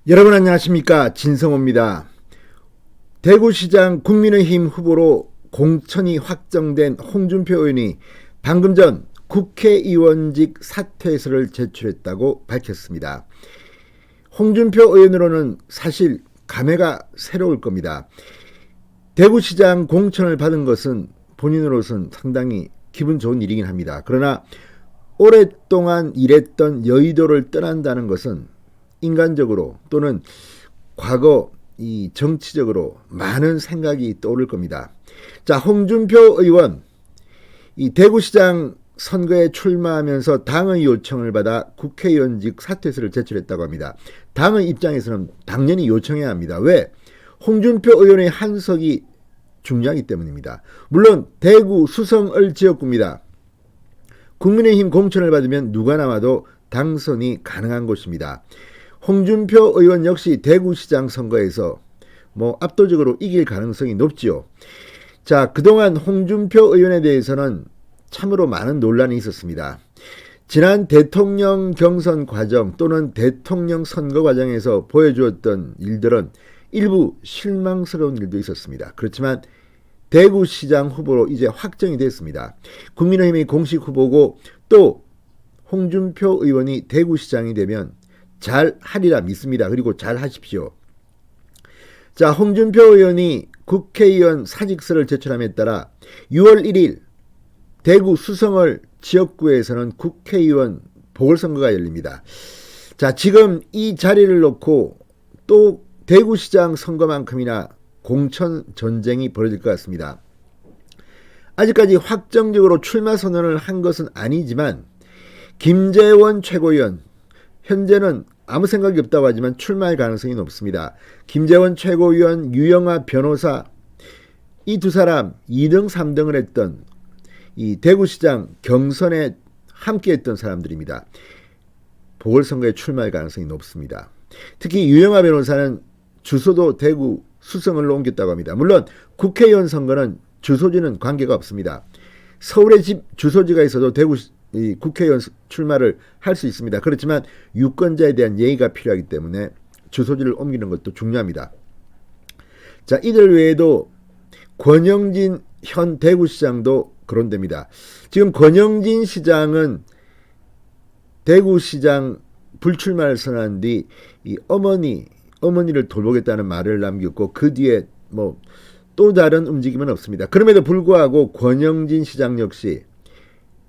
여러분 안녕하십니까, 진성호입니다. 대구시장 국민의힘 후보로 공천이 확정된 홍준표 의원이 방금 전 국회의원직 사퇴서를 제출했다고 밝혔습니다. 홍준표 의원으로는 사실 감회가 새로울 겁니다. 대구시장 공천을 받은 것은 본인으로서는 상당히 기분 좋은 일이긴 합니다. 그러나 오랫동안 일했던 여의도를 떠난다는 것은 인간적으로 또는 과거 이 정치적으로 많은 생각이 떠오를 겁니다. 자, 홍준표 의원 이 대구시장 선거에 출마하면서 당의 요청을 받아 국회의원직 사퇴서를 제출했다고 합니다. 당의 입장에서는 당연히 요청해야 합니다. 왜? 홍준표 의원의 한석이 중요하기 때문입니다. 물론 대구 수성을 지역구입니다. 국민의힘 공천을 받으면 누가 나와도 당선이 가능한 곳입니다. 홍준표 의원 역시 대구시장 선거에서 압도적으로 이길 가능성이 높지요. 자, 그동안 홍준표 의원에 대해서는 참으로 많은 논란이 있었습니다. 지난 대통령 경선 과정 또는 대통령 선거 과정에서 보여주었던 일들은 일부 실망스러운 일도 있었습니다. 그렇지만 대구시장 후보로 이제 확정이 됐습니다. 국민의힘의 공식 후보고 또 홍준표 의원이 대구시장이 되면 잘 하리라 믿습니다. 그리고 잘 하십시오. 자, 홍준표 의원이 국회의원 사직서를 제출함에 따라 6월 1일 대구 수성을 지역구에서는 국회의원 보궐선거가 열립니다. 자, 지금 이 자리를 놓고 또 대구시장 선거만큼이나 공천 전쟁이 벌어질 것 같습니다. 아직까지 확정적으로 출마 선언을 한 것은 아니지만 김재원 최고위원, 현재는 아무 생각이 없다고 하지만 출마할 가능성이 높습니다. 김재원 최고위원, 유영아 변호사, 이 두 사람 2등, 3등을 했던 이 대구시장 경선에 함께했던 사람들입니다. 보궐선거에 출마할 가능성이 높습니다. 특히 유영아 변호사는 주소도 대구 수성을로 옮겼다고 합니다. 물론 국회의원 선거는 주소지는 관계가 없습니다. 서울에 집 주소지가 있어도 대구 국회의원 출마를 할 수 있습니다. 그렇지만 유권자에 대한 예의가 필요하기 때문에 주소지를 옮기는 것도 중요합니다. 자, 이들 외에도 권영진 현 대구시장도 거론됩니다. 지금 권영진 시장은 대구시장 불출마를 선언한 뒤 이 어머니를 돌보겠다는 말을 남겼고 그 뒤에 또 다른 움직임은 없습니다. 그럼에도 불구하고 권영진 시장 역시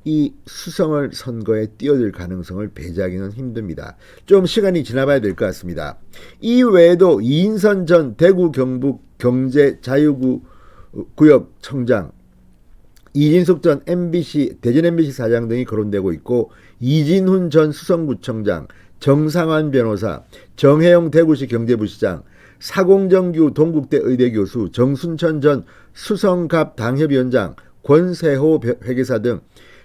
이 수성을 선거에 뛰어들 가능성을 배제하기는 힘듭니다. 좀 시간이 지나봐야 될 것 같습니다. 이 외에도 이인선 전 대구 경북 경제자유구역 청장, 이진숙 전 MBC 대전 MBC 사장 등이 거론되고 있고 이진훈 전 수성구청장, 정상환 변호사, 정혜영 대구시 경제부시장, 사공정규 동국대 의대교수, 정순천 전 수성갑 당협위원장, 권세호 회계사 등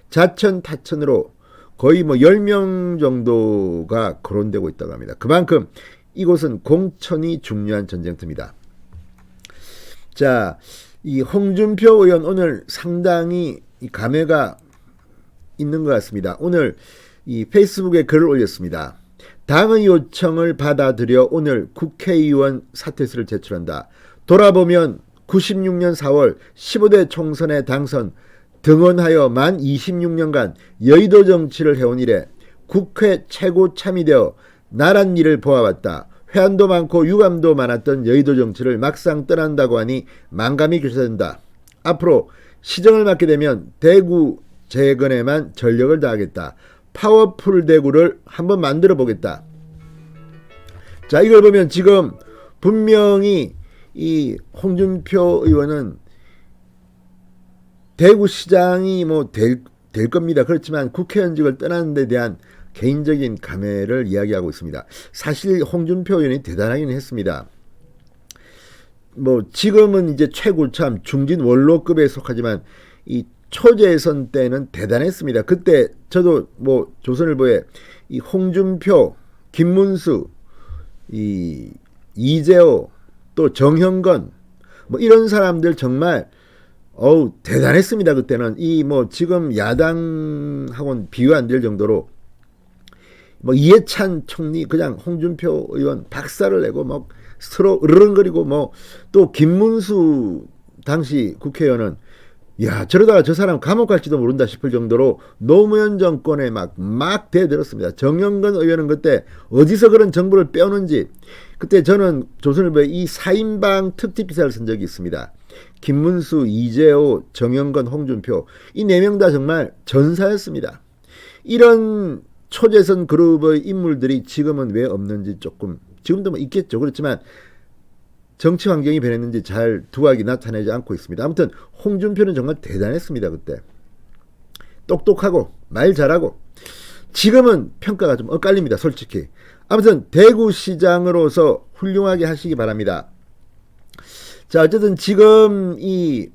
자천 타천으로 거의 10명 정도가 거론되고 있다고 합니다. 그만큼 이곳은 공천이 중요한 전쟁터입니다. 자, 이 홍준표 의원 오늘 상당히 감회가 있는 것 같습니다. 오늘 이 페이스북에 글을 올렸습니다. 당의 요청을 받아들여 오늘 국회의원 사퇴서를 제출한다. 돌아보면 96년 4월 15대 총선에 당선, 등원하여 만 26년간 여의도 정치를 해온 이래 국회 최고 참이 되어 나란 일을 보아왔다. 회한도 많고 유감도 많았던 여의도 정치를 막상 떠난다고 하니 만감이 교차된다. 앞으로 시정을 맡게 되면 대구 재건에만 전력을 다하겠다. 파워풀 대구를 한번 만들어 보겠다. 자, 이걸 보면 지금 분명히 이 홍준표 의원은 대구시장이 될 겁니다. 그렇지만 국회의원직을 떠나는 데 대한 개인적인 감회를 이야기하고 있습니다. 사실 홍준표 의원이 대단하긴 했습니다. 지금은 이제 최고참 중진 원로급에 속하지만 이 초재선 때는 대단했습니다. 그때 저도 조선일보에 이 홍준표, 김문수, 이 이재호, 또 정형건 이런 사람들 정말 대단했습니다. 그때는 지금 야당하고는 비교 안 될 정도로 뭐 이해찬 총리 그냥 홍준표 의원 박살을 내고 뭐 서로 으르렁거리고 뭐 또 김문수 당시 국회의원은 야 저러다가 저 사람 감옥 갈지도 모른다 싶을 정도로 노무현 정권에 막 대들었습니다. 정영근 의원은 그때 어디서 그런 정보를 빼오는지 그때 저는 조선일보에 이 4인방 특집 기사를 쓴 적이 있습니다. 김문수, 이재호, 정영근, 홍준표 이 4명 다 정말 전사였습니다. 이런 초재선 그룹의 인물들이 지금은 왜 없는지 조금 지금도 뭐 있겠죠. 그렇지만 정치 환경이 변했는지 잘 두각이 나타나지 않고 있습니다. 아무튼 홍준표는 정말 대단했습니다. 그때 똑똑하고 말 잘하고 지금은 평가가 좀 엇갈립니다. 솔직히. 아무튼 대구시장으로서 훌륭하게 하시기 바랍니다. 자 어쨌든 지금 이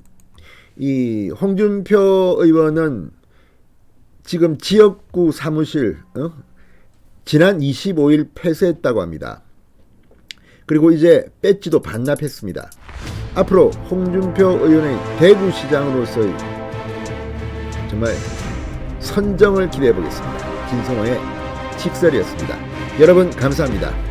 홍준표 의원은 지금 지역구 사무실 지난 25일 폐쇄했다고 합니다. 그리고 이제 배지도 반납했습니다. 앞으로 홍준표 의원의 대구시장으로서의 정말 선정을 기대해 보겠습니다. 진성호의 직설이었습니다. 여러분 감사합니다.